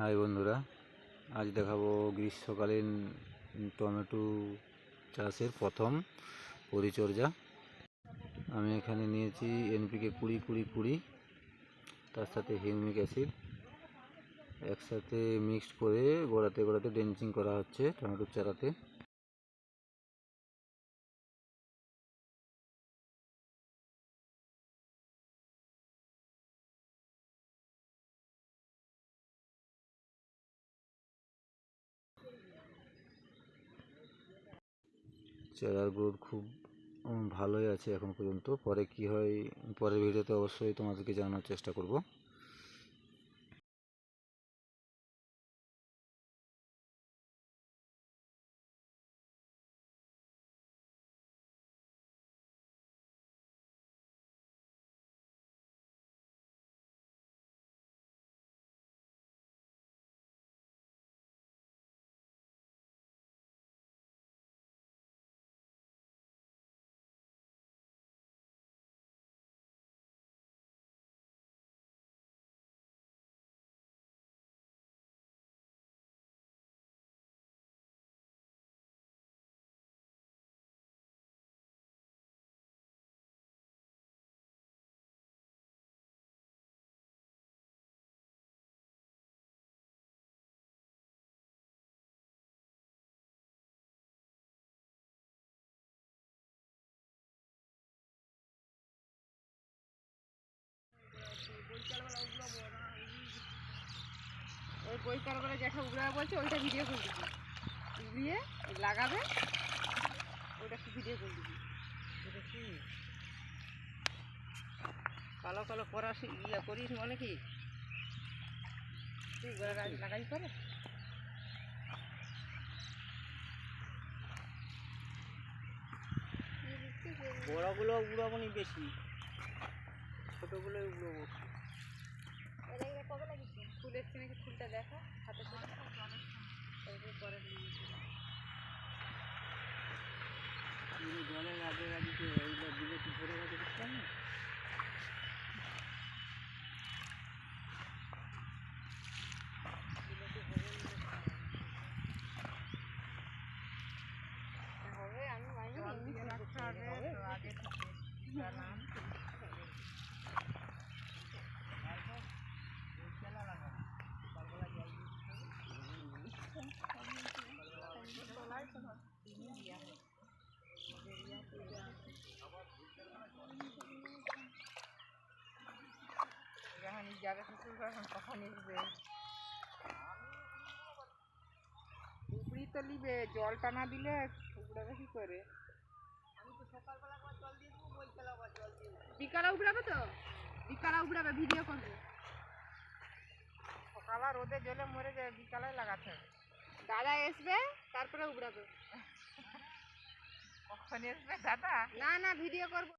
High বন্ধুরা, আজ দেখাবো গ্রীষ্মকালীন টমেটো চাষের প্রথম পরিচর্যা। আমি এখানে নিয়েছি এনপিকে 20-20-20, তার সাথে হিউমিক অ্যাসিড একসাথে মিক্সড করে গোড়াতে গোড়াতে ড্রেঞ্চিং করা হচ্ছে টমেটোর চারাতে। চারার গ্রোথ খুব ভালোই আছে এখন পর্যন্ত। পরে কি হয় পরের ভিডিওতে অবশ্যই তোমাদেরকে জানানোর চেষ্টা করব। ওই বই কারবারে যেটা উগড়াবে বলছে ওইটা ভিডিও করে দিবি, উগড়িয়ে লাগাবে ওইটা একটু ভিডিও করে দিবি। ওটা কি কালো কালো করা ইয়া করিস মানে কি তুই গাছ লাগাই করে বড়গুলো উড়াবো নি বেশি, ছোটোগুলো উড়াবো। কবে লাগিয়েছি ফুল এসছে নাকি ফুলটা দেখো হাতে জলের আগে লাগিয়েছে এইবার বিলেতি ধরে গেছে বুঝলাম না। হবে আমি মাইনে রাখতে হবে তো আগে থেকে জানাম। যখন যাবে শ্বশুর যখন কখন আসবে উপরি তো নিবে, জলটা না দিলে উগড়াবে কি করে? আমি তো সকালবেলা জল দিয়ে দেবো, বইকালে আবার জল দিয়ে দেবো। বিকালে উগড়াবে তো, বিকালে উগড়াবে ভিডিও করবে। সকালে রোদে জলে মরে যায়, বিকালে লাগাতে হবে। দাদা আসবে তারপরে উগড়াবে। কখন আসবে দাদা? না না ভিডিও করবো।